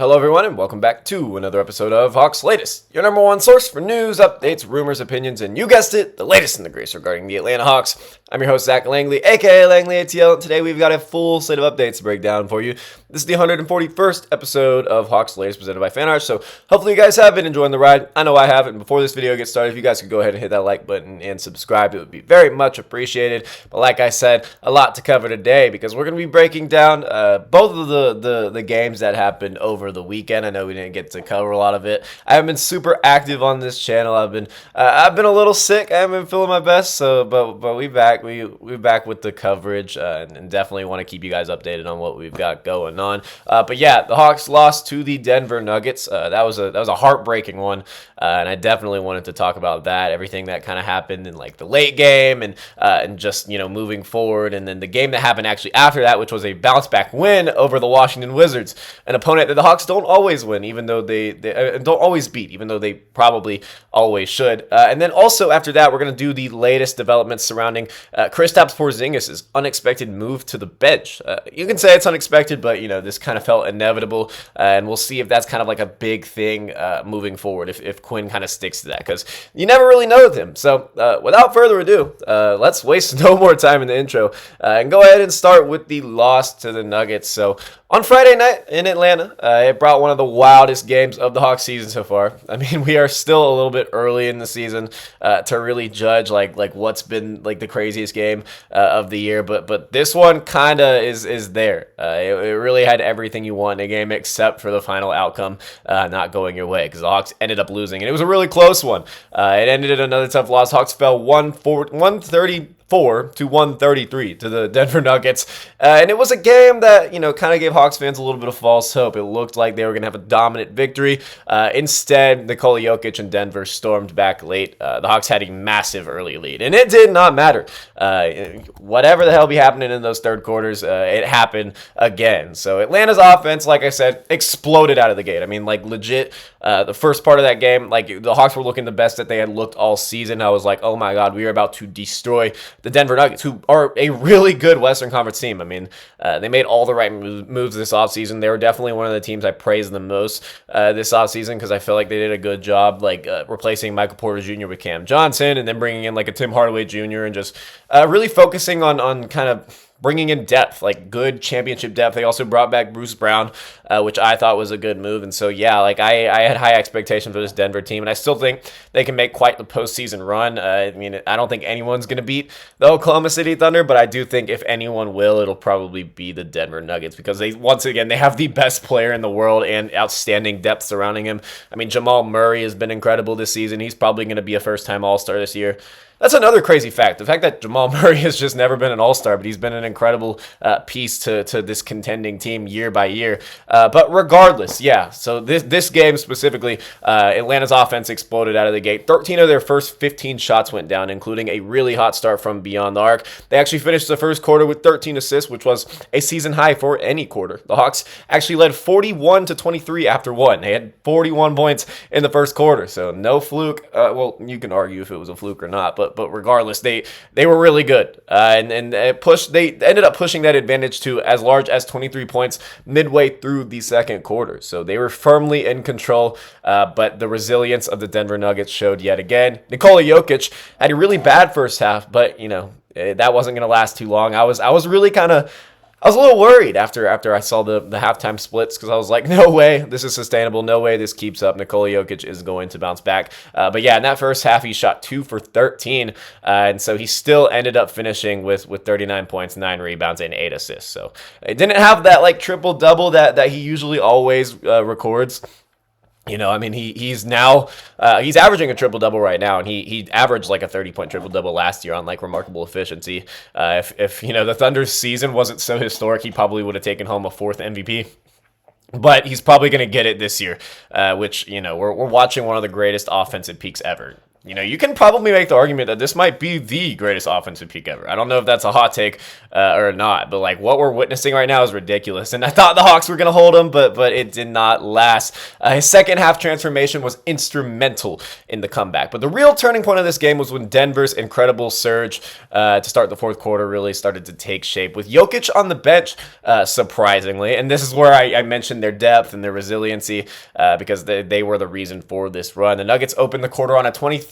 Hello everyone and welcome back to another episode of Hawks Latest, your number one source for news, updates, rumors, opinions, and you guessed it, the latest in the grease regarding the Atlanta Hawks. I'm your host Zach Langley, aka Langley ATL, and today we've got a full slate of updates to break down for you. This is the 141st episode of Hawks Latest presented by FanArt, so hopefully you guys have been enjoying the ride. I know I have, and before this video gets started, if you guys could go ahead and hit that like button and subscribe, it would be very much appreciated. But like I said, a lot to cover today because we're going to be breaking down both of the games that happened over the weekend. I know we didn't get to cover a lot of it. I haven't been super active on this channel. I've been a little sick. I haven't been feeling my best. So, but we back. We back with the coverage, and definitely want to keep you guys updated on what we've got going on. But yeah, the Hawks lost to the Denver Nuggets. That was a heartbreaking one, and I definitely wanted to talk about that. Everything that kind of happened in like the late game, and just moving forward, and then the game that happened actually after that, which was a bounce back win over the Washington Wizards, an opponent that the Hawks don't always win, even though they don't always beat, even though they probably always should. And then also after that, we're going to do the latest developments surrounding Kristaps Porzingis' unexpected move to the bench. You can say it's unexpected, but this kind of felt inevitable, and we'll see if that's kind of like a big thing moving forward, if Quinn kind of sticks to that, because you never really know with him. So without further ado, let's waste no more time in the intro and go ahead and start with the loss to the Nuggets. So on Friday night in Atlanta, it brought one of the wildest games of the Hawks season so far. I mean, we are still a little bit early in the season to really judge like what's been like the craziest game of the year, but this one kind of is there. It really had everything you want in a game except for the final outcome not going your way, because the Hawks ended up losing, and it was a really close one. It ended in another tough loss. Hawks fell 134 to 133 to the Denver Nuggets, and it was a game that kind of gave Hawks fans a little bit of false hope. It looked like they were going to have a dominant victory. Instead, Nikola Jokic and Denver stormed back late. The Hawks had a massive early lead, and it did not matter. Whatever the hell be happening in those third quarters, it happened again. So Atlanta's offense, like I said, exploded out of the gate. I mean, like legit, the first part of that game, like the Hawks were looking the best that they had looked all season. I was like, oh my God, we are about to destroy the Denver Nuggets, who are a really good Western Conference team. I mean, they made all the right moves this offseason. They were definitely one of the teams I praised the most this offseason, because I feel like they did a good job replacing Michael Porter Jr. with Cam Johnson, and then bringing in like a Tim Hardaway Jr. and just really focusing on kind of bringing in depth, like good championship depth. They also brought back Bruce Brown, which I thought was a good move. And so, yeah, like I had high expectations for this Denver team, and I still think they can make quite the postseason run. I mean, I don't think anyone's going to beat the Oklahoma City Thunder, but I do think if anyone will, it'll probably be the Denver Nuggets, because they have the best player in the world and outstanding depth surrounding him. I mean, Jamal Murray has been incredible this season. He's probably going to be a first-time All-Star this year. That's another crazy fact. The fact that Jamal Murray has just never been an all-star, but he's been an incredible piece to this contending team year by year. But regardless, yeah, so this game specifically, Atlanta's offense exploded out of the gate. 13 of their first 15 shots went down, including a really hot start from beyond the arc. They actually finished the first quarter with 13 assists, which was a season high for any quarter. The Hawks actually led 41-23 after one. They had 41 points in the first quarter, so no fluke. Well, you can argue if it was a fluke or not, but regardless, they were really good, and they ended up pushing that advantage to as large as 23 points midway through the second quarter. So they were firmly in control, but the resilience of the Denver Nuggets showed yet again. Nikola Jokic had a really bad first half, but that wasn't going to last too long. I was really I was a little worried after I saw the halftime splits, because I was like, no way this is sustainable. No way this keeps up. Nikola Jokic is going to bounce back. But yeah, in that first half, he shot 2 for 13. And so he still ended up finishing with 39 points, 9 rebounds, and 8 assists. So it didn't have that like triple-double that he usually always records. I mean, he's now he's averaging a triple-double right now, and he averaged like a 30-point triple-double last year on like remarkable efficiency. If the Thunder's season wasn't so historic, he probably would have taken home a 4th MVP. But he's probably going to get it this year, which, we're watching one of the greatest offensive peaks ever. you can probably make the argument that this might be the greatest offensive peak ever. I don't know if that's a hot take or not, but like what we're witnessing right now is ridiculous. And I thought the Hawks were going to hold him, but it did not last. His second half transformation was instrumental in the comeback. But the real turning point of this game was when Denver's incredible surge to start the fourth quarter really started to take shape with Jokic on the bench, surprisingly. And this is where I mentioned their depth and their resiliency because they were the reason for this run. The Nuggets opened the quarter on a 23-3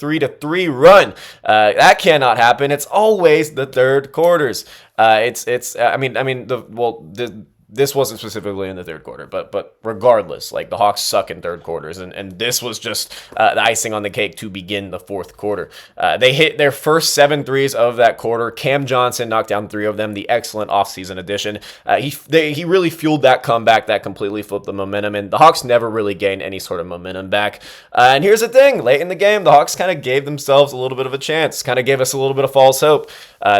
run. That cannot happen. It's always the third quarters. This wasn't specifically in the third quarter, but regardless, like the Hawks suck in third quarters, and this was just the icing on the cake to begin the fourth quarter. They hit their first 7 threes of that quarter. Cam Johnson knocked down 3 of them, the excellent offseason addition. He really fueled that comeback that completely flipped the momentum, and the Hawks never really gained any sort of momentum back. And here's the thing, late in the game, the Hawks kind of gave themselves a little bit of a chance, kind of gave us a little bit of false hope.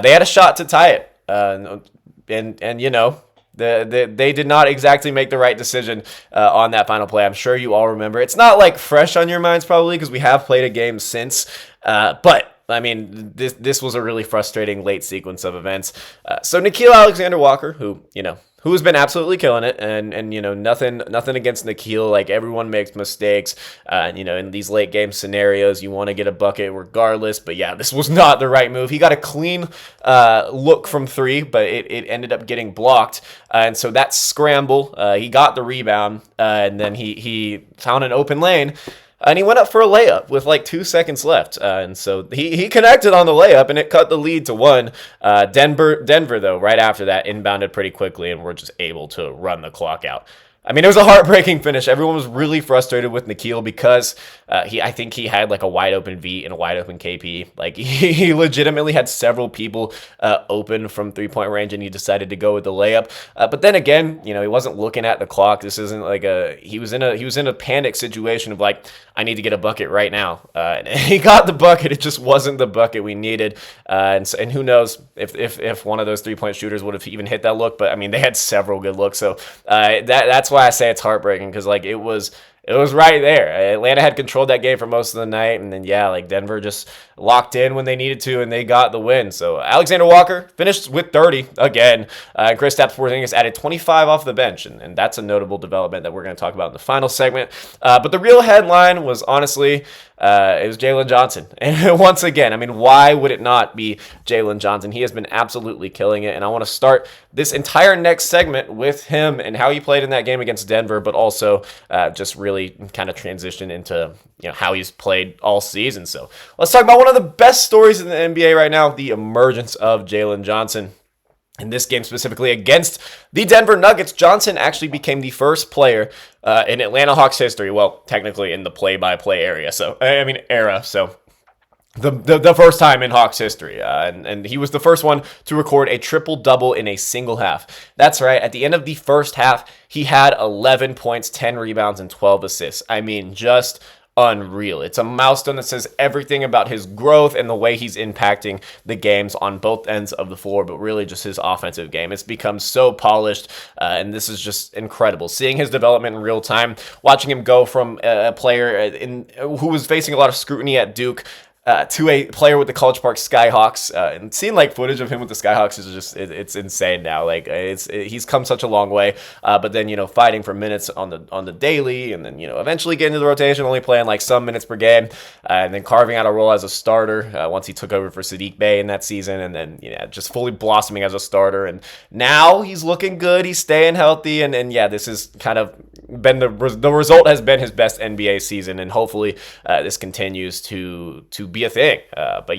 They had a shot to tie it, and you know, they did not exactly make the right decision on that final play. I'm sure you all remember. It's not like fresh on your minds probably because we have played a game since, but I mean, this was a really frustrating late sequence of events. So Nickeil Alexander-Walker, who's been absolutely killing it, and nothing against Nickeil. Like, everyone makes mistakes. In these late game scenarios, you want to get a bucket regardless. But yeah, this was not the right move. He got a clean look from 3, but it ended up getting blocked. And so that scramble, he got the rebound, and then he found an open lane. And he went up for a layup with like 2 seconds left. And so he connected on the layup, and it cut the lead to 1. Denver, though, right after that, inbounded pretty quickly, and were just able to run the clock out. I mean, it was a heartbreaking finish. Everyone was really frustrated with Nickeil because I think he had like a wide open V and a wide open KP. Like, he legitimately had several people open from 3-point range, and he decided to go with the layup. But then again, he wasn't looking at the clock. This isn't like he was in a panic situation of like, I need to get a bucket right now. And he got the bucket. It just wasn't the bucket we needed. And who knows if one of those 3-point shooters would have even hit that look. But I mean, they had several good looks. So that's why I say it's heartbreaking, because like it was right there. Atlanta had controlled that game for most of the night, and then Denver just locked in when they needed to, and they got the win. So Alexander Walker finished with 30 again. Kristaps Porzingis added 25 off the bench, and that's a notable development that we're going to talk about in the final segment. But the real headline was honestly it was Jalen Johnson. And once again, I mean, why would it not be Jalen Johnson? He has been absolutely killing it, and I want to start this entire next segment with him and how he played in that game against Denver, but also just really kind of transition into how he's played all season. So let's talk about one of the best stories in the NBA right now, the emergence of Jalen Johnson. In this game specifically against the Denver Nuggets, Johnson actually became the first player in Atlanta Hawks history, well, technically in the play-by-play era. So the first time in Hawks history, and he was the first one to record a triple-double in a single half. That's right, at the end of the first half, he had 11 points, 10 rebounds, and 12 assists. I mean, just unreal. It's a milestone that says everything about his growth and the way he's impacting the games on both ends of the floor, but really just his offensive game. It's become so polished, and this is just incredible. Seeing his development in real time, watching him go from a player who was facing a lot of scrutiny at Duke to a player with the College Park Skyhawks, and seeing like footage of him with the Skyhawks is just it's insane now. Like he's come such a long way, but then fighting for minutes on the daily, and then eventually getting to the rotation, only playing like some minutes per game, and then carving out a role as a starter once he took over for Sadiq Bey in that season, and then just fully blossoming as a starter. And now he's looking good, he's staying healthy, and this has kind of been the result has been his best NBA season, and hopefully this continues to be a thing. But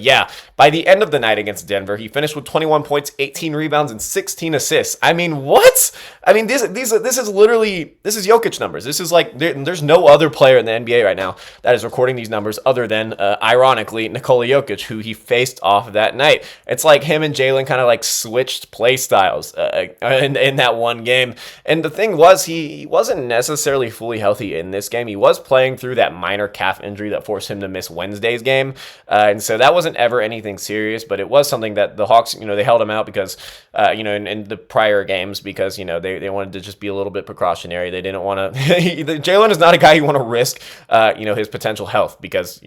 by the end of the night against Denver, he finished with 21 points, 18 rebounds, and 16 assists. I mean, what? I mean, this is Jokic numbers. This is like there's no other player in the NBA right now that is recording these numbers other than, ironically, Nikola Jokic, who he faced off that night. It's like him and Jalen kind of like switched play styles in that one game. And the thing was, he wasn't necessarily fully healthy in this game. He was playing through that minor calf injury that forced him to miss Wednesday's game. And so that wasn't ever anything serious, but it was something that the Hawks, they held him out because, in the prior games, because, they wanted to just be a little bit precautionary. They didn't want to, Jalen is not a guy you want to risk, his potential health because,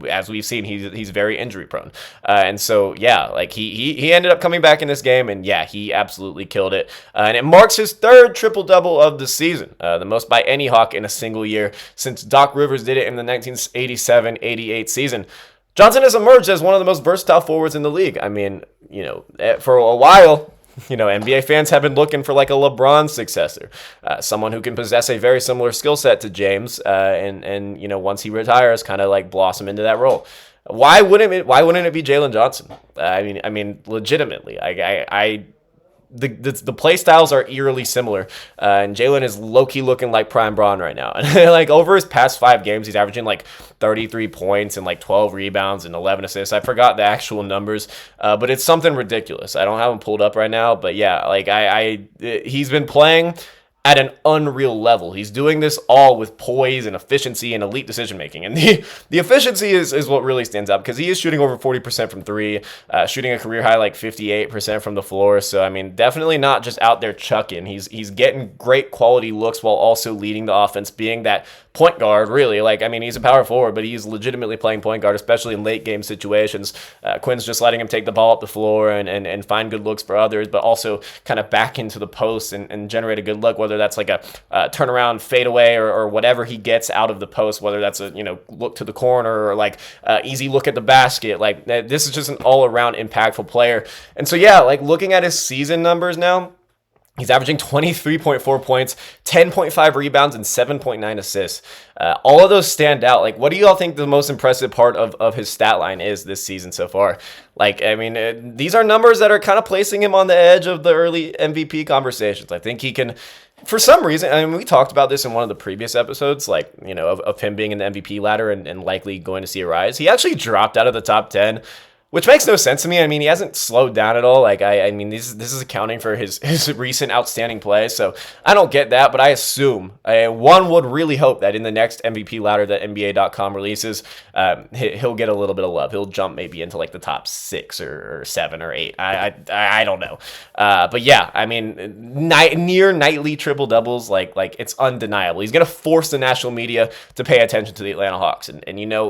as we've seen, he's very injury prone. And so, yeah, like he ended up coming back in this game, and yeah, he absolutely killed it. And it marks his third triple-double of the season, the most by any Hawk in a single year since Doc Rivers did it in the 1987-88 season. Johnson has emerged as one of the most versatile forwards in the league. I mean, for a while, NBA fans have been looking for like a LeBron successor, someone who can possess a very similar skill set to James, and once he retires, kind of like blossom into that role. Why wouldn't it be Jalen Johnson? I mean, legitimately, the play styles are eerily similar, and Jalen is low-key looking like Prime Braun right now. And like over his past 5 games, he's averaging like 33 points and like 12 rebounds and 11 assists. I forgot the actual numbers, but it's something ridiculous. I don't have them pulled up right now, but yeah, like he's been playing at an unreal level. He's doing this all with poise and efficiency and elite decision making. And the efficiency is what really stands out, because he is shooting over 40% from 3, shooting a career high like 58% from the floor. So I mean, definitely not just out there chucking. He's getting great quality looks while also leading the offense, being that point guard, really. Like, I mean, he's a power forward, but he's legitimately playing point guard, especially in late game situations. Quinn's just letting him take the ball up the floor and find good looks for others, but also kind of back into the post and generate a good look, whether that's like a turnaround fadeaway or whatever he gets out of the post, whether that's a look to the corner or like easy look at the basket. Like, this is just an all-around impactful player. And so yeah, like looking at his season numbers now, he's averaging 23.4 points, 10.5 rebounds, and 7.9 assists. All of those stand out. Like, what do you all think the most impressive part of his stat line is this season so far? Like, I mean, these are numbers that are kind of placing him on the edge of the early MVP conversations. I think he can, for some reason, I mean, we talked about this in one of the previous episodes, like, of him being in the MVP ladder and likely going to see a rise. He actually dropped out of the top 10, which makes no sense to me. I mean, he hasn't slowed down at all. Like, I mean, this is accounting for his recent outstanding play. So I don't get that, but I assume one would really hope that in the next MVP ladder that NBA.com releases, he'll get a little bit of love. He'll jump maybe into like the top 6 or 7 or 8. I don't know. But yeah, I mean, near nightly triple doubles, like it's undeniable. He's gonna force the national media to pay attention to the Atlanta Hawks, and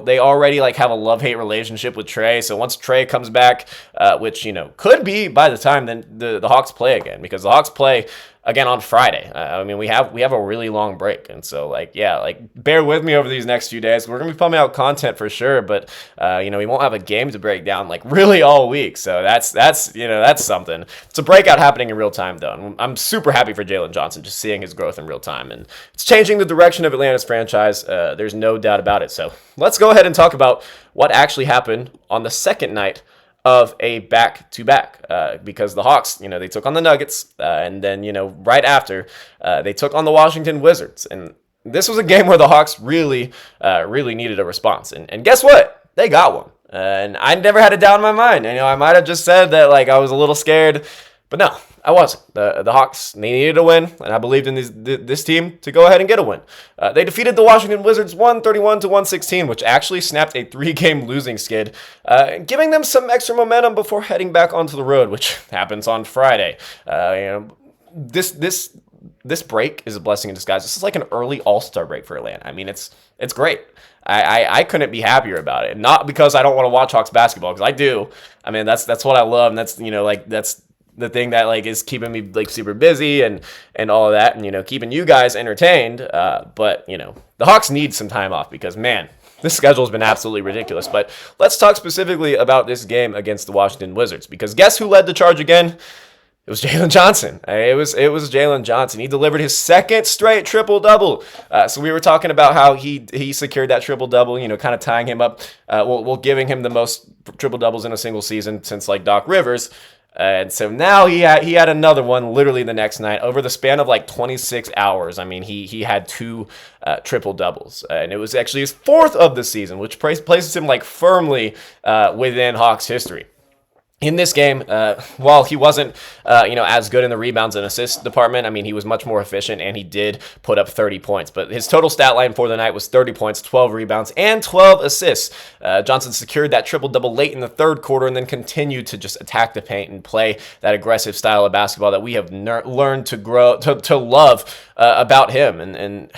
they already like have a love-hate relationship with Trey. So once Trey comes back, which could be by the time then the Hawks play again, because the Hawks play again on Friday. I mean, we have a really long break, and so like bear with me over these next few days. We're gonna be pumping out content for sure, but we won't have a game to break down like really all week. So that's something. It's a breakout happening in real time though, and I'm super happy for Jalen Johnson, just seeing his growth in real time, and it's changing the direction of Atlanta's franchise. There's no doubt about it. So let's go ahead and talk about what actually happened on the second night of a back-to-back, because the Hawks, they took on the Nuggets, and then, right after, they took on the Washington Wizards. And this was a game where the Hawks really needed a response. And guess what? They got one. And I never had a doubt in my mind. I might have just said that, like, I was a little scared, but no, I wasn't. The Hawks, they needed a win, and I believed in this team to go ahead and get a win. They defeated the Washington Wizards 131-116, which actually snapped a 3-game losing skid, giving them some extra momentum before heading back onto the road, which happens on Friday. This break is a blessing in disguise. This is like an early All-Star break for Atlanta. I mean, it's great. I couldn't be happier about it. Not because I don't want to watch Hawks basketball, because I do. I mean, that's what I love, and that's that's the thing that like is keeping me like super busy and all of that, and keeping you guys entertained. But the Hawks need some time off, because man, this schedule has been absolutely ridiculous. But let's talk specifically about this game against the Washington Wizards, because guess who led the charge again? It was Jalen Johnson. It was Jalen Johnson. He delivered his second straight triple-double. So we were talking about how he secured that triple-double, kind of tying him up, giving him the most triple-doubles in a single season since like Doc Rivers. And so now he had another one literally the next night over the span of like 26 hours. I mean, he had 2 triple doubles, and it was actually his 4th of the season, which places him like firmly within Hawks history. In this game, while he wasn't, as good in the rebounds and assists department, I mean, he was much more efficient, and he did put up 30 points. But his total stat line for the night was 30 points, 12 rebounds, and 12 assists. Johnson secured that triple-double late in the third quarter and then continued to just attack the paint and play that aggressive style of basketball that we have learned to love about him, and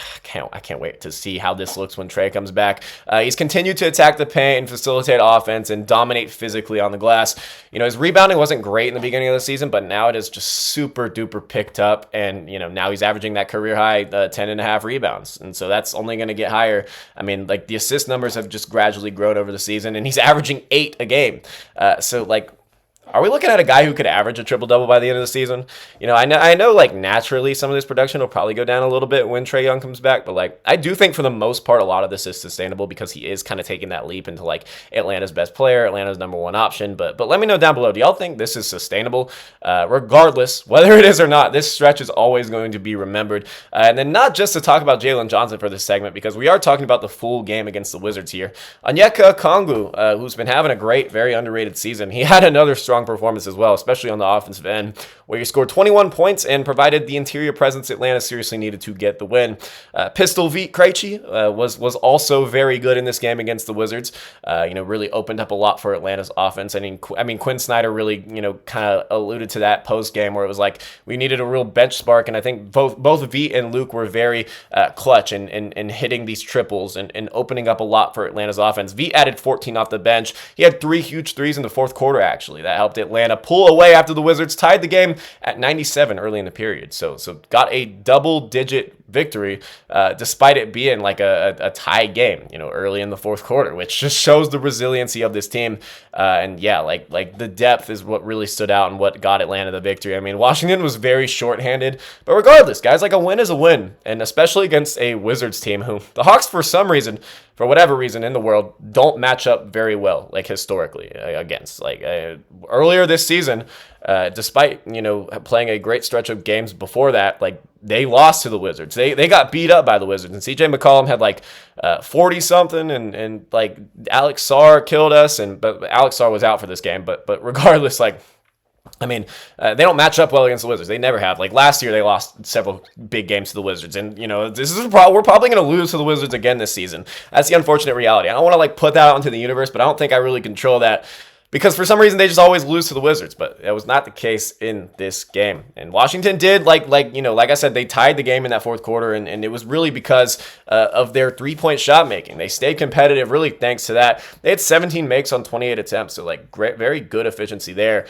I can't wait to see how this looks when Trey comes back. He's continued to attack the paint and facilitate offense and dominate physically on the glass. His rebounding wasn't great in the beginning of the season, but now it is just super duper picked up, and now he's averaging that career high 10.5 rebounds, and so that's only going to get higher. I mean, like, the assist numbers have just gradually grown over the season, and he's averaging 8 a game. So like, are we looking at a guy who could average a triple-double by the end of the season? I know, like, naturally some of this production will probably go down a little bit when Trae Young comes back, but, like, I do think for the most part a lot of this is sustainable because he is kind of taking that leap into, like, Atlanta's best player, Atlanta's number one option. But let me know down below, do y'all think this is sustainable? Regardless, whether it is or not, this stretch is always going to be remembered. And then not just to talk about Jalen Johnson for this segment, because we are talking about the full game against the Wizards here. Onyeka Okongwu, who's been having a great, very underrated season, he had another strong performance as well, especially on the offensive end, where he scored 21 points and provided the interior presence Atlanta seriously needed to get the win. Pistol Vit Krejci was also very good in this game against the Wizards. Really opened up a lot for Atlanta's offense. I mean, Quinn Snyder really, kind of alluded to that post game where it was like we needed a real bench spark, and I think both Vit and Luke were very clutch in hitting these triples and opening up a lot for Atlanta's offense. Vit added 14 off the bench. He had 3 huge threes in the fourth quarter, actually. That helped Atlanta pull away after the Wizards tied the game at 97 early in the period. So got a double-digit victory, despite it being like a tie game, early in the fourth quarter, which just shows the resiliency of this team. And yeah, like the depth is what really stood out and what got Atlanta the victory. I mean, Washington was very shorthanded, but regardless, guys, like, a win is a win, and especially against a Wizards team who the Hawks, for whatever reason in the world, don't match up very well, like, historically against. Like, earlier this season, despite playing a great stretch of games before that, like, they lost to the Wizards. They got beat up by the Wizards, and CJ McCollum had like 40 something, and like Alex Sarr killed us, but Alex Sarr was out for this game. But regardless, like, I mean, they don't match up well against the Wizards. They never have. Like, last year, they lost several big games to the Wizards. And, this is we're probably going to lose to the Wizards again this season. That's the unfortunate reality. I don't want to, like, put that out into the universe, but I don't think I really control that, because for some reason they just always lose to the Wizards. But that was not the case in this game. And Washington did, like I said, they tied the game in that fourth quarter, and it was really because of their three-point shot making. They stayed competitive, really thanks to that. They had 17 makes on 28 attempts, so, like, great, very good efficiency there.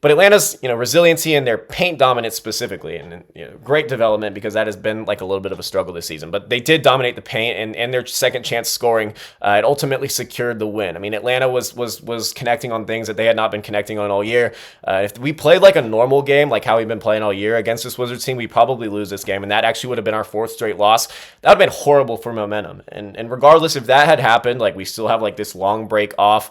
But Atlanta's, resiliency and their paint dominance specifically, and great development, because that has been like a little bit of a struggle this season. But they did dominate the paint, and their second chance scoring, it ultimately secured the win. I mean, Atlanta was connecting on things that they had not been connecting on all year. If we played like a normal game, like how we've been playing all year against this Wizards team, we probably lose this game, and that actually would have been our 4th straight loss. That would have been horrible for momentum. And regardless if that had happened, like, we still have like this long break off,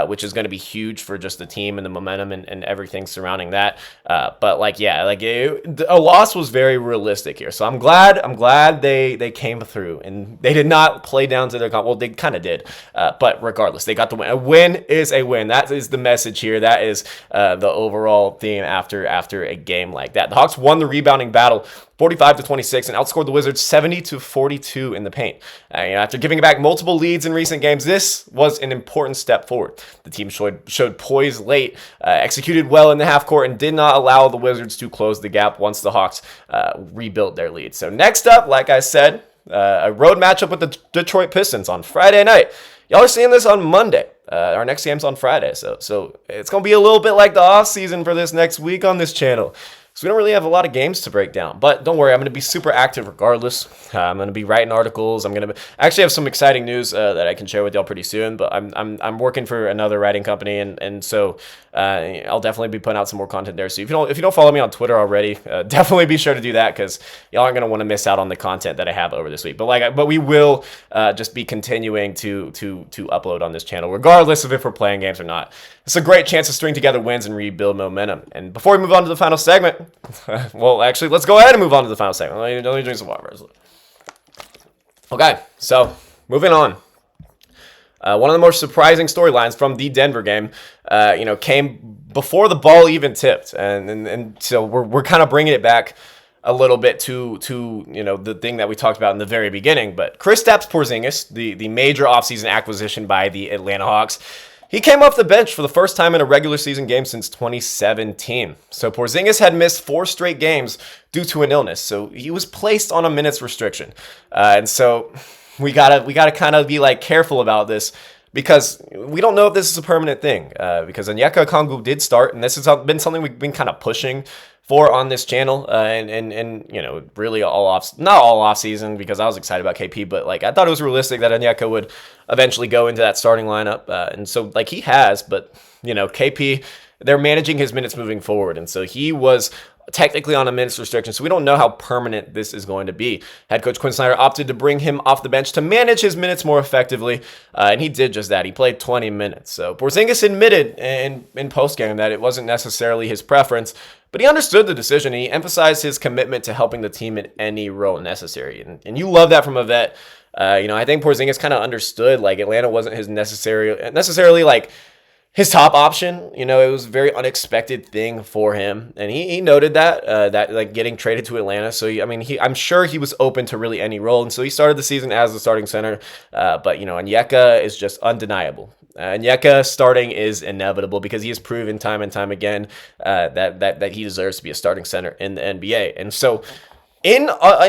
which is going to be huge for just the team and the momentum and everything surrounding that. But like, yeah, like, a loss was very realistic here. So I'm glad they came through, and they did not play down to their well, they kind of did. But regardless, they got the win. A win is a win. That is the message here. That is the overall theme after a game like that. The Hawks won the rebounding battle 45-26, and outscored the Wizards 70-42 in the paint. After giving back multiple leads in recent games, this was an important step forward. The team showed poise late, executed well in the half court, and did not allow the Wizards to close the gap once the Hawks rebuilt their lead. So next up, like I said, a road matchup with the Detroit Pistons on Friday night. Y'all are seeing this on Monday. Our next game's on Friday, so it's going to be a little bit like the off season for this next week on this channel. So we don't really have a lot of games to break down, but don't worry, I'm going to be super active regardless. I'm going to be writing articles. I'm going to actually have some exciting news that I can share with y'all pretty soon. But I'm working for another writing company, and so I'll definitely be putting out some more content there. So if you don't follow me on Twitter already, definitely be sure to do that, because y'all aren't going to want to miss out on the content that I have over this week. But we will just be continuing to upload on this channel, regardless of if we're playing games or not. It's a great chance to string together wins and rebuild momentum. And before we move on to the final segment, well, actually, let's go ahead and move on to the final segment. Let me drink some water. Okay, so moving on. One of the more surprising storylines from the Denver game, came before the ball even tipped, and so we're kind of bringing it back a little bit to the thing that we talked about in the very beginning. But Kristaps Porzingis, the major offseason acquisition by the Atlanta Hawks, He came off the bench for the first time in a regular season game since 2017. So Porzingis had missed 4 straight games due to an illness. So he was placed on a minutes restriction. And so we gotta kind of be like careful about this, because we don't know if this is a permanent thing. Because Onyeka Okongwu did start, and this has been something we've been kind of pushing for on this channel, and you know, really not all off season, because I was excited about KP, but like I thought it was realistic that Onyeka would eventually go into that starting lineup, and so like he has, but you know, KP, they're managing his minutes moving forward, and so he was technically on a minutes restriction, so we don't know how permanent this is going to be. Head coach Quinn Snyder opted to bring him off the bench to manage his minutes more effectively, and he did just that. He played 20 minutes. So Porzingis admitted in postgame that it wasn't necessarily his preference, but he understood the decision, and he emphasized his commitment to helping the team in any role necessary. And you love that from a vet. You know, I think Porzingis kind of understood like Atlanta wasn't his necessarily like his top option. You know, it was a very unexpected thing for him, and he noted that that like getting traded to Atlanta. So I'm sure he was open to really any role, and so he started the season as the starting center. But you know, Onyeka is just undeniable. Onyeka starting is inevitable, because he has proven time and time again that he deserves to be a starting center in the NBA. And so in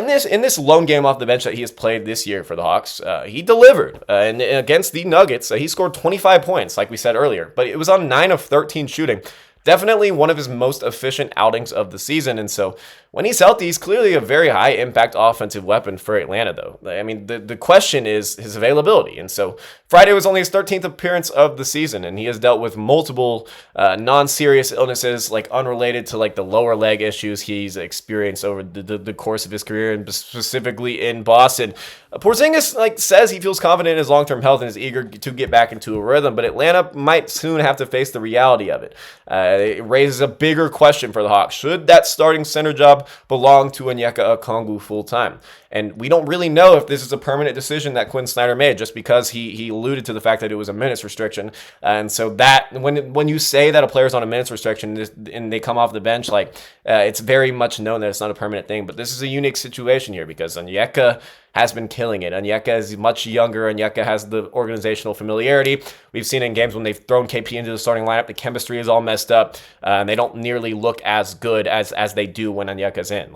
this lone game off the bench that he has played this year for the Hawks, he delivered. And against the Nuggets, he scored 25 points, like we said earlier, but it was on 9 of 13 shooting. Definitely one of his most efficient outings of the season. And so when he's healthy, he's clearly a very high impact offensive weapon for Atlanta, though. I mean, the question is his availability. And so Friday was only his 13th appearance of the season, and he has dealt with multiple non-serious illnesses, like unrelated to like the lower leg issues he's experienced over the course of his career, and specifically in Boston. Porzingis says he feels confident in his long-term health and is eager to get back into a rhythm, but Atlanta might soon have to face the reality of it. It raises a bigger question for the Hawks. Should that starting center job belong to Onyeka Okongwu full-time? And we don't really know if this is a permanent decision that Quinn Snyder made, just because he alluded to the fact that it was a minutes restriction. And so that when you say that a player's on a minutes restriction and they come off the bench, it's very much known that it's not a permanent thing. But this is a unique situation here, because Onyeka has been killing it. Onyeka is much younger. Onyeka has the organizational familiarity. We've seen in games when they've thrown KP into the starting lineup, the chemistry is all messed up, and they don't nearly look as good as they do when Onyeka's in.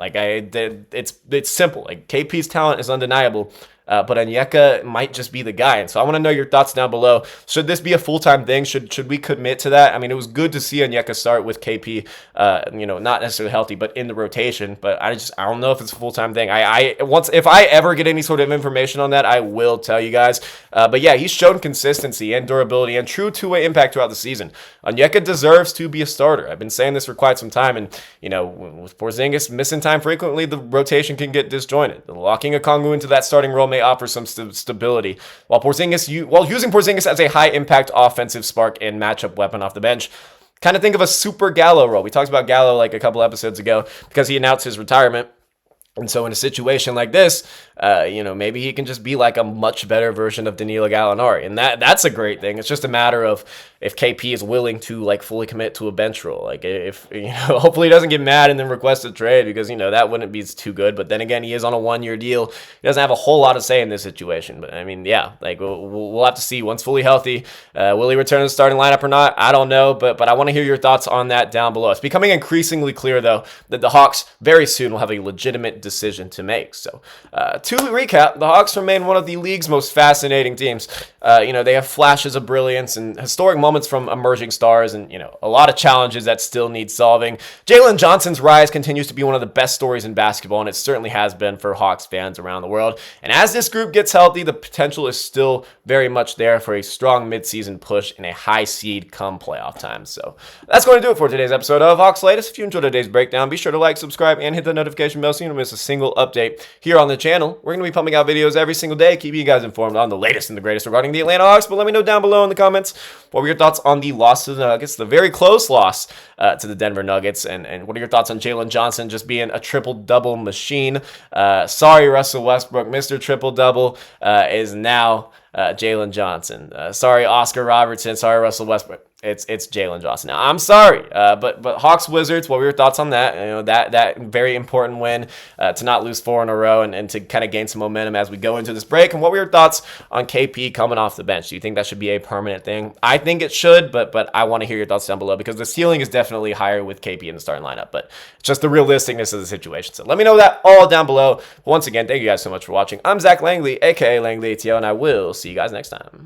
It's simple. Like, KP's talent is undeniable, but Onyeka might just be the guy. And so I want to know your thoughts down below. Should this be a full-time thing? Should we commit to that? I mean, it was good to see Onyeka start with KP, not necessarily healthy, but in the rotation. But I don't know if it's a full-time thing. If I ever get any sort of information on that, I will tell you guys. But yeah, he's shown consistency and durability and true two-way impact throughout the season. Onyeka deserves to be a starter. I've been saying this for quite some time, and with Porzingis missing time frequently, the rotation can get disjointed. Locking Okongwu into that starting role may offer some stability, while using Porzingis as a high-impact offensive spark and matchup weapon off the bench. Kind of think of a super Gallo role. We talked about Gallo a couple episodes ago, because he announced his retirement. And so in a situation like this, maybe he can just be like a much better version of Danilo Gallinari. And that's a great thing. It's just a matter of if KP is willing to fully commit to a bench role. If hopefully he doesn't get mad and then request a trade, because that wouldn't be too good. But then again, he is on a 1-year deal. He doesn't have a whole lot to say in this situation. But I mean, yeah, we'll have to see once fully healthy. Will he return to the starting lineup or not? I don't know, but I want to hear your thoughts on that down below. It's becoming increasingly clear, though, that the Hawks very soon will have a legitimate decision to make. So to recap, the Hawks remain one of the league's most fascinating teams. They have flashes of brilliance and historic moments from emerging stars, and a lot of challenges that still need solving. Jalen Johnson's rise continues to be one of the best stories in basketball, and it certainly has been for Hawks fans around the world. And as this group gets healthy, the potential is still very much there for a strong midseason push and a high seed come playoff time. So that's going to do it for today's episode of Hawks Latest. If you enjoyed today's breakdown, be sure to like, subscribe, and hit the notification bell so you don't miss a single update here on the channel. We're going to be pumping out videos every single day, keeping you guys informed on the latest and the greatest regarding the Atlanta Hawks. But let me know down below in the comments, what were your thoughts on the loss to the Nuggets, the very close loss to the Denver Nuggets, and what are your thoughts on Jalen Johnson just being a triple-double machine? Sorry, Russell Westbrook, Mr. Triple-Double is now Jalen Johnson. Sorry, Oscar Robertson. Sorry, Russell Westbrook. it's Jalen Johnson. Now, I'm sorry, but Hawks Wizards. What were your thoughts on that? That very important win to not lose 4 in a row and to kind of gain some momentum as we go into this break. And what were your thoughts on KP coming off the bench? Do you think that should be a permanent thing? I think it should, but I want to hear your thoughts down below because the ceiling is definitely higher with KP in the starting lineup. But just the realisticness of the situation. So let me know that all down below. But once again, thank you guys so much for watching. I'm Zach Langley, aka Langley ATL, and I will see you guys next time.